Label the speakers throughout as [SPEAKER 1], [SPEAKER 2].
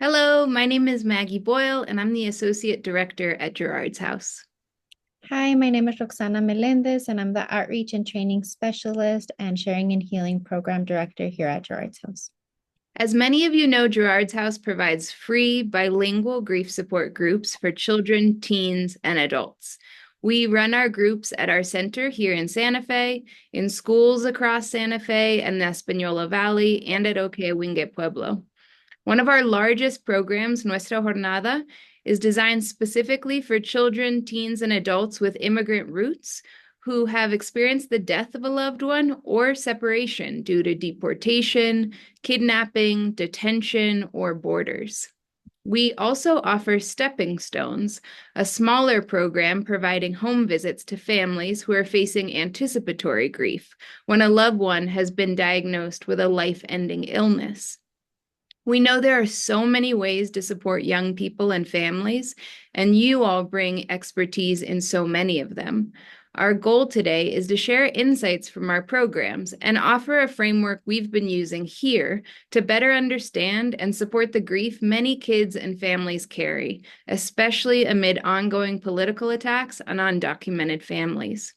[SPEAKER 1] Hello, my name is Maggie Boyle, and I'm the Associate Director at Gerard's House.
[SPEAKER 2] Hi, my name is Roxana Melendez, and I'm the Outreach and Training Specialist and Sharing and Healing Program Director here at Gerard's House.
[SPEAKER 1] As many of you know, Gerard's House provides free bilingual grief support groups for children, teens, and adults. We run our groups at our center here in Santa Fe, in schools across Santa Fe and the Espanola Valley, and at Okewinge Pueblo. One of our largest programs, Nuestra Jornada, is designed specifically for children, teens, and adults with immigrant roots who have experienced the death of a loved one or separation due to deportation, kidnapping, detention, or borders. We also offer Stepping Stones, a smaller program providing home visits to families who are facing anticipatory grief when a loved one has been diagnosed with a life-ending illness. We know there are so many ways to support young people and families, and you all bring expertise in so many of them. Our goal today is to share insights from our programs and offer a framework we've been using here to better understand and support the grief many kids and families carry, especially amid ongoing political attacks on undocumented families.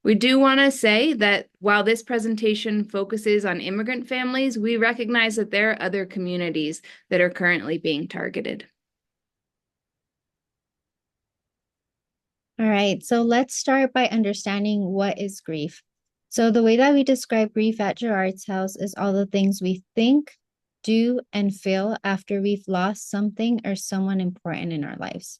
[SPEAKER 1] We do want to say that while this presentation focuses on immigrant families, we recognize that there are other communities that are currently being targeted.
[SPEAKER 2] All right, so let's start by understanding what is grief. So, the way that we describe grief at Gerard's House is all the things we think, do, and feel after we've lost something or someone important in our lives.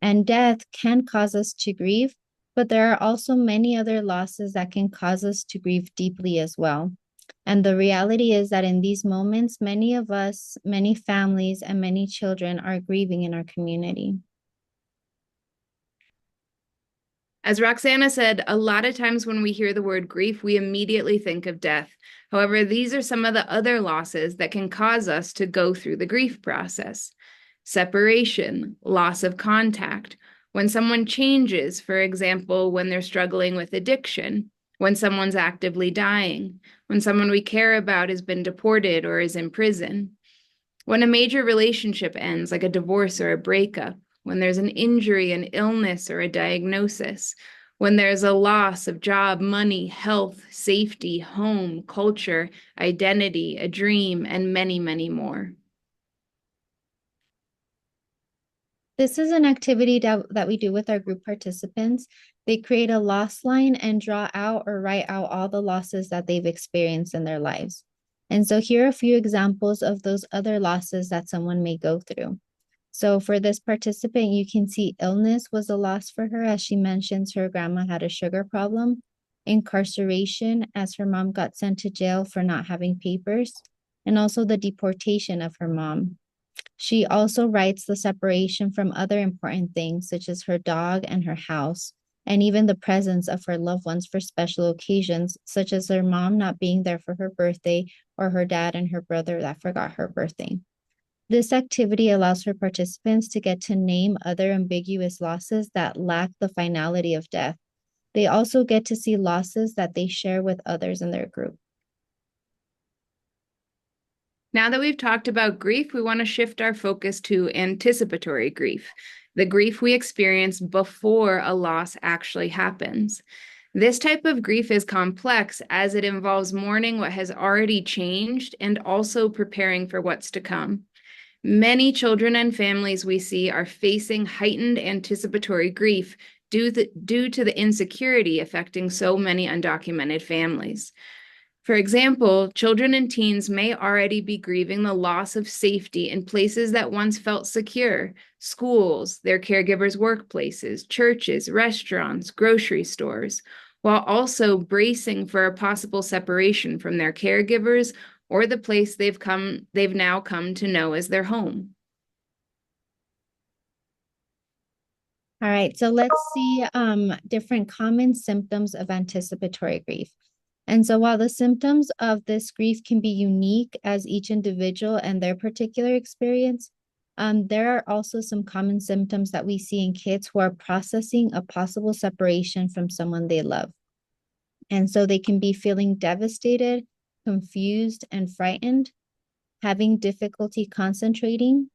[SPEAKER 2] And death can cause us to grieve, but there are also many other losses that can cause us to grieve deeply as well. And the reality is that in these moments, many of us, many families, and many children are grieving in our community.
[SPEAKER 1] As Roxana said, a lot of times when we hear the word grief, we immediately think of death. However, these are some of the other losses that can cause us to go through the grief process. Separation, loss of contact, when someone changes, for example, when they're struggling with addiction, when someone's actively dying, when someone we care about has been deported or is in prison, when a major relationship ends, like a divorce or a breakup, when there's an injury, an illness, or a diagnosis, when there's a loss of job, money, health, safety, home, culture, identity, a dream, and many, many more.
[SPEAKER 2] This is an activity that we do with our group participants. They create a loss line and draw out or write out all the losses that they've experienced in their lives. And so here are a few examples of those other losses that someone may go through. So for this participant, you can see illness was a loss for her, as she mentions her grandma had a sugar problem, incarceration, as her mom got sent to jail for not having papers, and also the deportation of her mom. She also writes the separation from other important things, such as her dog and her house, and even the presence of her loved ones for special occasions, such as her mom not being there for her birthday or her dad and her brother that forgot her birthday. This activity allows for participants to get to name other ambiguous losses that lack the finality of death. They also get to see losses that they share with others in their group.
[SPEAKER 1] Now that we've talked about grief, we want to shift our focus to anticipatory grief, the grief we experience before a loss actually happens. This type of grief is complex as it involves mourning what has already changed and also preparing for what's to come. Many children and families we see are facing heightened anticipatory grief due to the insecurity affecting so many undocumented families. For example, children and teens may already be grieving the loss of safety in places that once felt secure: schools, their caregivers' workplaces, churches, restaurants, grocery stores, while also bracing for a possible separation from their caregivers or the place they've now come to know as their home.
[SPEAKER 2] All right, so let's see different common symptoms of anticipatory grief. And so while the symptoms of this grief can be unique as each individual and their particular experience, there are also some common symptoms that we see in kids who are processing a possible separation from someone they love. And so they can be feeling devastated, confused, and frightened. having difficulty concentrating,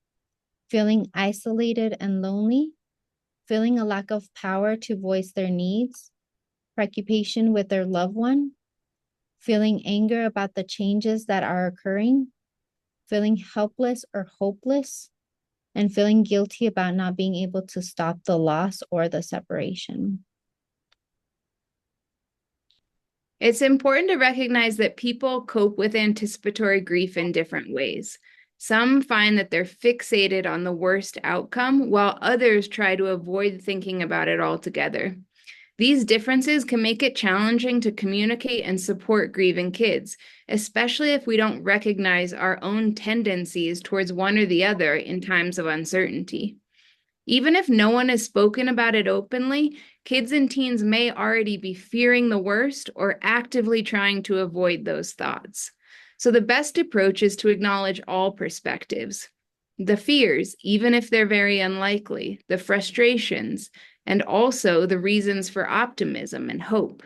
[SPEAKER 2] feeling isolated and lonely, feeling a lack of power to voice their needs, preoccupation with their loved one, feeling anger about the changes that are occurring, feeling helpless or hopeless, and feeling guilty about not being able to stop the loss or the separation.
[SPEAKER 1] It's important to recognize that people cope with anticipatory grief in different ways. Some find that they're fixated on the worst outcome, while others try to avoid thinking about it altogether. These differences can make it challenging to communicate and support grieving kids, especially if we don't recognize our own tendencies towards one or the other in times of uncertainty. Even if no one has spoken about it openly, kids and teens may already be fearing the worst or actively trying to avoid those thoughts. So the best approach is to acknowledge all perspectives. The fears, even if they're very unlikely, the frustrations, and also the reasons for optimism and hope.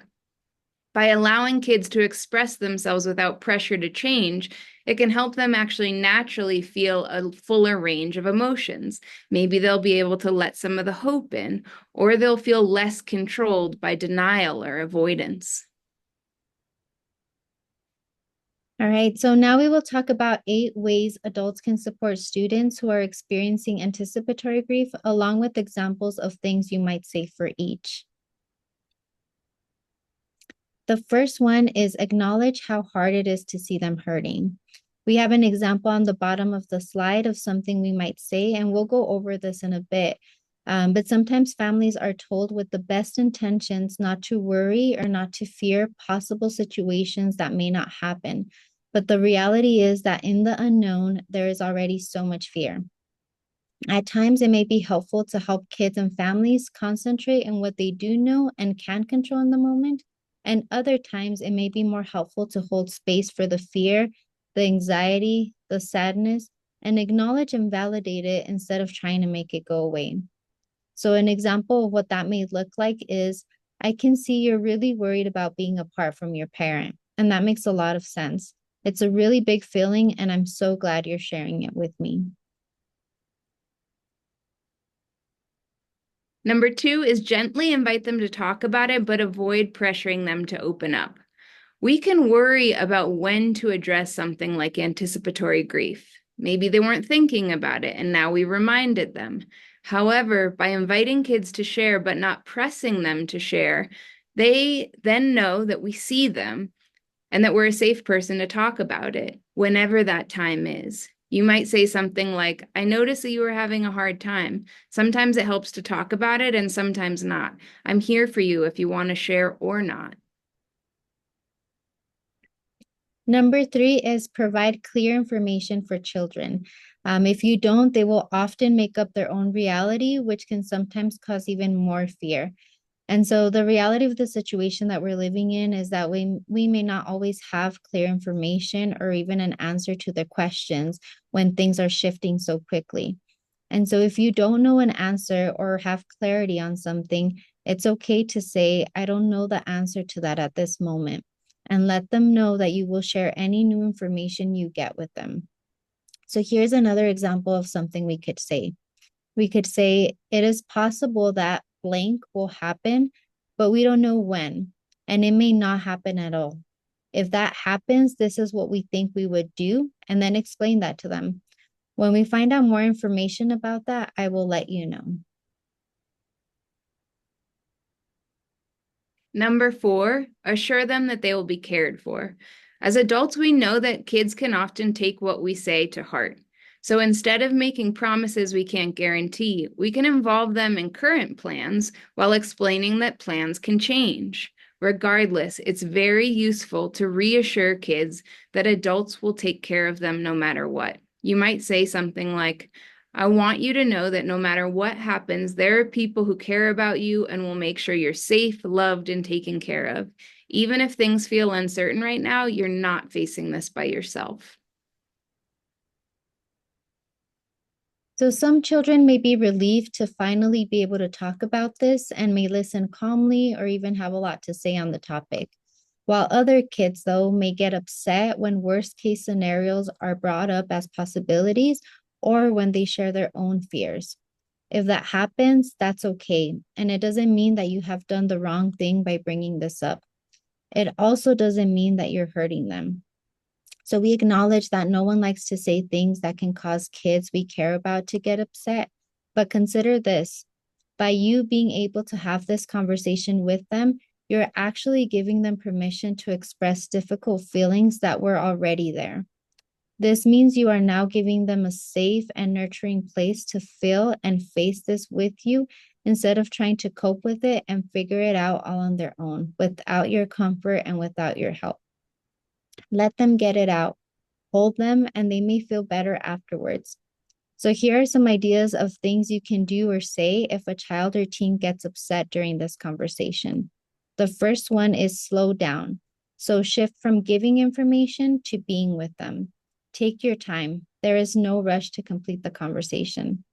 [SPEAKER 1] By allowing kids to express themselves without pressure to change, it can help them actually naturally feel a fuller range of emotions. Maybe they'll be able to let some of the hope in, or they'll feel less controlled by denial or avoidance.
[SPEAKER 2] All right, so now we will talk about 8 ways adults can support students who are experiencing anticipatory grief, along with examples of things you might say for each. The first one is acknowledge how hard it is to see them hurting. We have an example on the bottom of the slide of something we might say, and we'll go over this in a bit. But sometimes families are told with the best intentions not to worry or not to fear possible situations that may not happen. But the reality is that in the unknown, there is already so much fear. At times, it may be helpful to help kids and families concentrate on what they do know and can control in the moment. And other times, it may be more helpful to hold space for the fear, the anxiety, the sadness, and acknowledge and validate it instead of trying to make it go away. So, an example of what that may look like is I can see you're really worried about being apart from your parent. And that makes a lot of sense. It's a really big feeling, and I'm so glad you're sharing it with me.
[SPEAKER 1] Number 2 is gently invite them to talk about it, but avoid pressuring them to open up. We can worry about when to address something like anticipatory grief. Maybe they weren't thinking about it, and now we reminded them. However, by inviting kids to share but not pressing them to share, they then know that we see them and that we're a safe person to talk about it whenever that time is. You might say something like, I noticed that you were having a hard time. Sometimes it helps to talk about it and sometimes not. I'm here for you if you want to share or not.
[SPEAKER 2] Number 3 is provide clear information for children. If you don't, they will often make up their own reality, which can sometimes cause even more fear. And so the reality of the situation that we're living in is that we may not always have clear information or even an answer to their questions when things are shifting so quickly. And so if you don't know an answer or have clarity on something, it's okay to say, I don't know the answer to that at this moment. And let them know that you will share any new information you get with them. So here's another example of something we could say. We could say, it is possible that blank will happen, but we don't know when, and it may not happen at all. If that happens, this is what we think we would do, and then explain that to them. When we find out more information about that, I will let you know.
[SPEAKER 1] Number 4, assure them that they will be cared for. As adults, we know that kids can often take what we say to heart. So instead of making promises we can't guarantee, we can involve them in current plans while explaining that plans can change. Regardless, it's very useful to reassure kids that adults will take care of them no matter what. You might say something like, I want you to know that no matter what happens, there are people who care about you and will make sure you're safe, loved, and taken care of. Even if things feel uncertain right now, you're not facing this by yourself.
[SPEAKER 2] So some children may be relieved to finally be able to talk about this and may listen calmly or even have a lot to say on the topic. while other kids, though, may get upset when worst case scenarios are brought up as possibilities or when they share their own fears. If that happens, that's okay. And it doesn't mean that you have done the wrong thing by bringing this up. It also doesn't mean that you're hurting them. So we acknowledge that no one likes to say things that can cause kids we care about to get upset. But consider this, by you being able to have this conversation with them, you're actually giving them permission to express difficult feelings that were already there. This means you are now giving them a safe and nurturing place to feel and face this with you instead of trying to cope with it and figure it out all on their own without your comfort and without your help. Let them get it out, hold them, and they may feel better afterwards. So, here are some ideas of things you can do or say if a child or teen gets upset during this conversation. The first one is slow down. So, shift from giving information to being with them. Take your time. There is no rush to complete the conversation.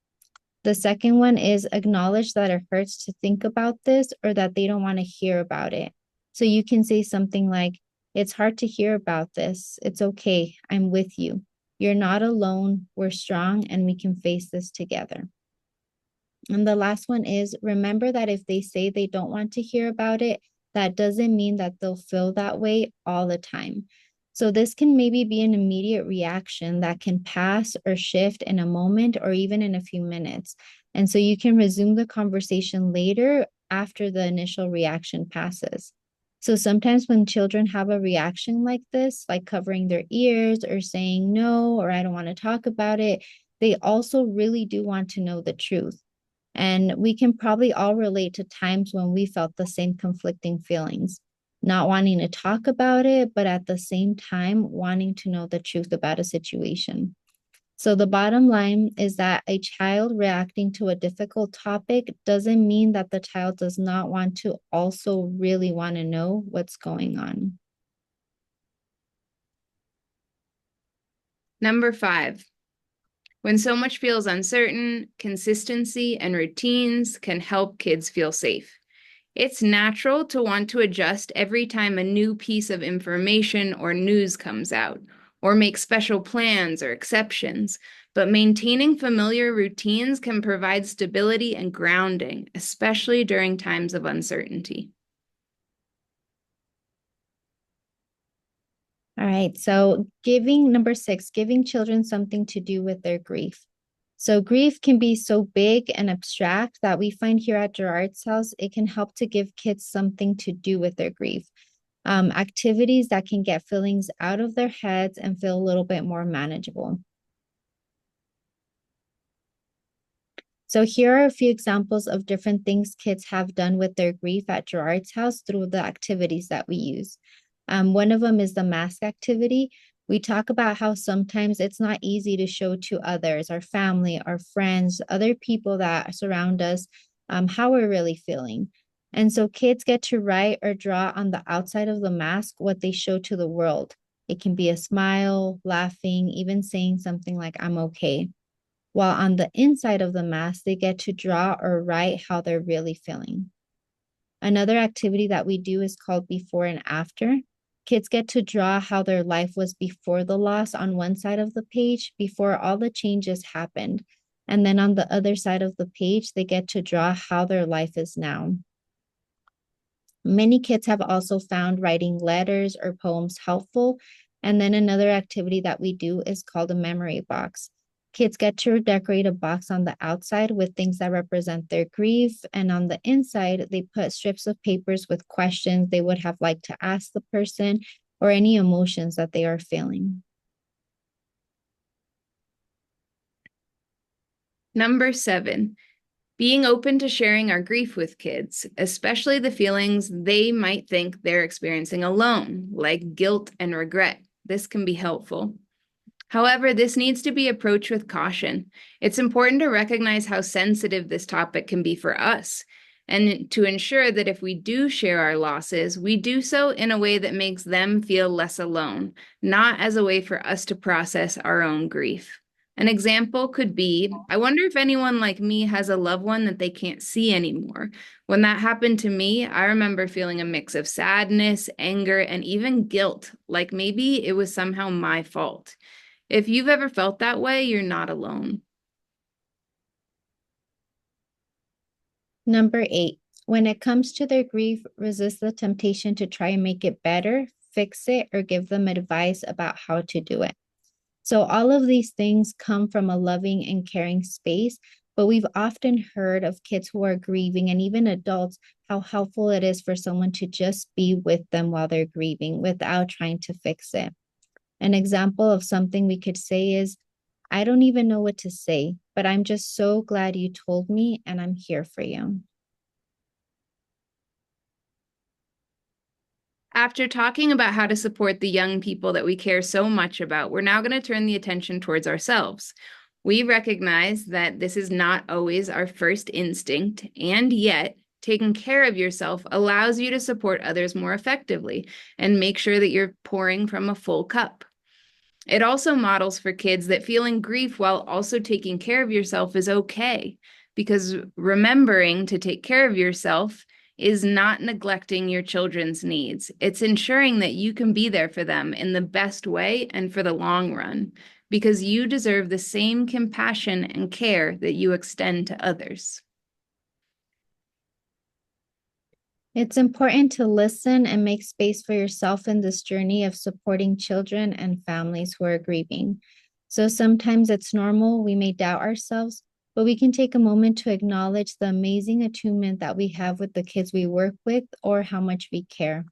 [SPEAKER 2] The second one is acknowledge that it hurts to think about this or that they don't want to hear about it. So, you can say something like, it's hard to hear about this. It's okay. I'm with you. You're not alone. We're strong and we can face this together. And the last one is remember that if they say they don't want to hear about it, that doesn't mean that they'll feel that way all the time. So this can maybe be an immediate reaction that can pass or shift in a moment or even in a few minutes. And so you can resume the conversation later after the initial reaction passes. So sometimes when children have a reaction like this, like covering their ears or saying no, or I don't want to talk about it, they also really do want to know the truth. And we can probably all relate to times when we felt the same conflicting feelings, not wanting to talk about it, but at the same time, wanting to know the truth about a situation. So the bottom line is that a child reacting to a difficult topic doesn't mean that the child does not want to also really want to know what's going on.
[SPEAKER 1] Number 5, when so much feels uncertain, consistency and routines can help kids feel safe. It's natural to want to adjust every time a new piece of information or news comes out, or make special plans or exceptions, but maintaining familiar routines can provide stability and grounding, especially during times of uncertainty.
[SPEAKER 2] All right. So number 6, giving children something to do with their grief. So grief can be so big and abstract that we find here at Gerard's house, it can help to give kids something to do with their grief. Activities that can get feelings out of their heads and feel a little bit more manageable. So here are a few examples of different things kids have done with their grief at Gerard's house through the activities that we use. One of them is the mask activity. We talk about how sometimes it's not easy to show to others, our family, our friends, other people that surround us, how we're really feeling. And so kids get to write or draw on the outside of the mask what they show to the world. It can be a smile, laughing, even saying something like, I'm okay. While on the inside of the mask, they get to draw or write how they're really feeling. Another activity that we do is called before and after. Kids get to draw how their life was before the loss on one side of the page, before all the changes happened. And then on the other side of the page, they get to draw how their life is now. Many kids have also found writing letters or poems helpful. And then another activity that we do is called a memory box. Kids get to decorate a box on the outside with things that represent their grief. And on the inside, they put strips of papers with questions they would have liked to ask the person or any emotions that they are feeling.
[SPEAKER 1] Number 7, being open to sharing our grief with kids, especially the feelings they might think they're experiencing alone, like guilt and regret. This can be helpful. However, this needs to be approached with caution. It's important to recognize how sensitive this topic can be for us, and to ensure that if we do share our losses, we do so in a way that makes them feel less alone, not as a way for us to process our own grief. An example could be, I wonder if anyone like me has a loved one that they can't see anymore. When that happened to me, I remember feeling a mix of sadness, anger, and even guilt, like maybe it was somehow my fault. If you've ever felt that way, you're not alone.
[SPEAKER 2] Number 8, when it comes to their grief, resist the temptation to try and make it better, fix it, or give them advice about how to do it. So, all of these things come from a loving and caring space, but we've often heard of kids who are grieving and even adults how helpful it is for someone to just be with them while they're grieving without trying to fix it. An example of something we could say is, I don't even know what to say, but I'm just so glad you told me and I'm here for you.
[SPEAKER 1] After talking about how to support the young people that we care so much about, we're now going to turn the attention towards ourselves. We recognize that this is not always our first instinct, and yet taking care of yourself allows you to support others more effectively and make sure that you're pouring from a full cup. It also models for kids that feeling grief while also taking care of yourself is okay, because remembering to take care of yourself is not neglecting your children's needs. It's ensuring that you can be there for them in the best way and for the long run, because you deserve the same compassion and care that you extend to others.
[SPEAKER 2] It's important to listen and make space for yourself in this journey of supporting children and families who are grieving. So sometimes it's normal, we may doubt ourselves, but we can take a moment to acknowledge the amazing attunement that we have with the kids we work with or how much we care.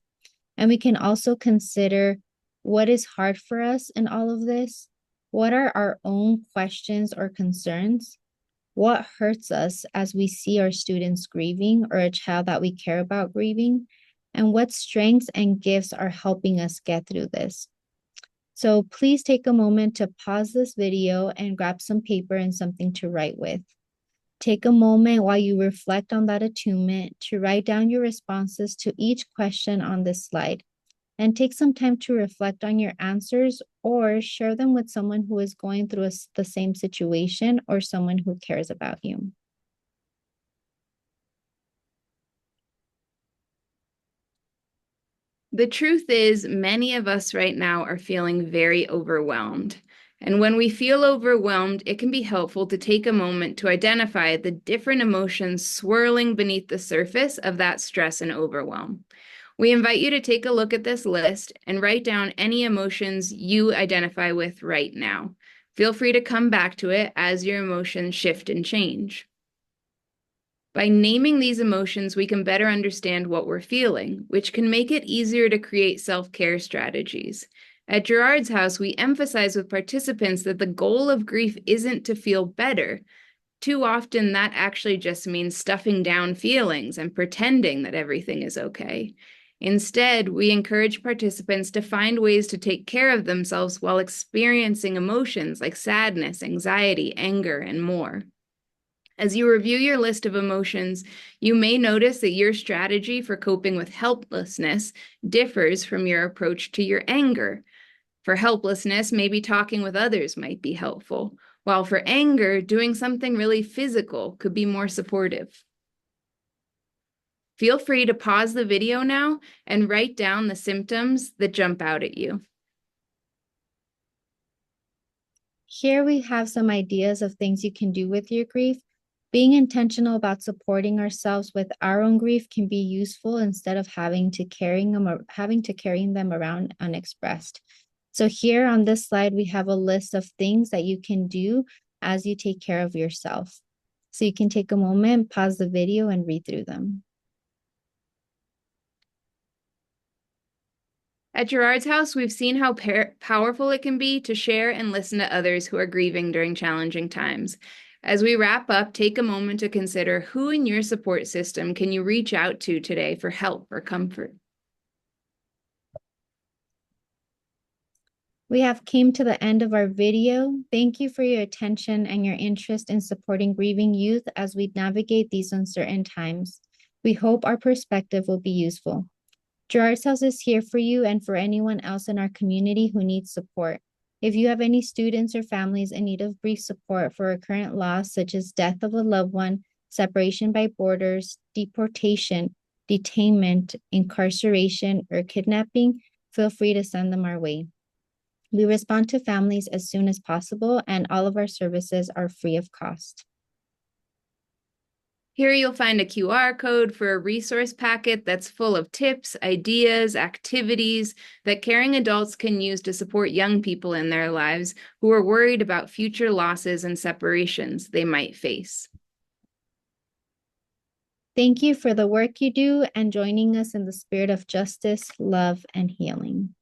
[SPEAKER 2] And we can also consider what is hard for us in all of this. What are our own questions or concerns? What hurts us as we see our students grieving or a child that we care about grieving? And what strengths and gifts are helping us get through this? So please take a moment to pause this video and grab some paper and something to write with. Take a moment while you reflect on that attunement to write down your responses to each question on this slide, and take some time to reflect on your answers or share them with someone who is going through the same situation or someone who cares about you.
[SPEAKER 1] The truth is, many of us right now are feeling very overwhelmed. And when we feel overwhelmed, it can be helpful to take a moment to identify the different emotions swirling beneath the surface of that stress and overwhelm. We invite you to take a look at this list and write down any emotions you identify with right now. Feel free to come back to it as your emotions shift and change. By naming these emotions, we can better understand what we're feeling, which can make it easier to create self-care strategies. At Gerard's house, we emphasize with participants that the goal of grief isn't to feel better. Too often, that actually just means stuffing down feelings and pretending that everything is okay. Instead, we encourage participants to find ways to take care of themselves while experiencing emotions like sadness, anxiety, anger, and more. As you review your list of emotions, you may notice that your strategy for coping with helplessness differs from your approach to your anger. For helplessness, maybe talking with others might be helpful, while for anger, doing something really physical could be more supportive. Feel free to pause the video now and write down the symptoms that jump out at you.
[SPEAKER 2] Here we have some ideas of things you can do with your grief. Being intentional about supporting ourselves with our own grief can be useful instead of having to carrying them around unexpressed. So here on this slide, we have a list of things that you can do as you take care of yourself. So you can take a moment, pause the video, and read through them.
[SPEAKER 1] At Gerard's house, we've seen how powerful it can be to share and listen to others who are grieving during challenging times. As we wrap up, take a moment to consider who in your support system can you reach out to today for help or comfort.
[SPEAKER 2] We have came to the end of our video. Thank you for your attention and your interest in supporting grieving youth as we navigate these uncertain times. We hope our perspective will be useful. Gerard's House is here for you and for anyone else in our community who needs support. If you have any students or families in need of brief support for a current loss, such as death of a loved one, separation by borders, deportation, detainment, incarceration, or kidnapping, feel free to send them our way. We respond to families as soon as possible, and all of our services are free of cost.
[SPEAKER 1] Here you'll find a QR code for a resource packet that's full of tips, ideas, activities that caring adults can use to support young people in their lives who are worried about future losses and separations they might face.
[SPEAKER 2] Thank you for the work you do and joining us in the spirit of justice, love, and healing.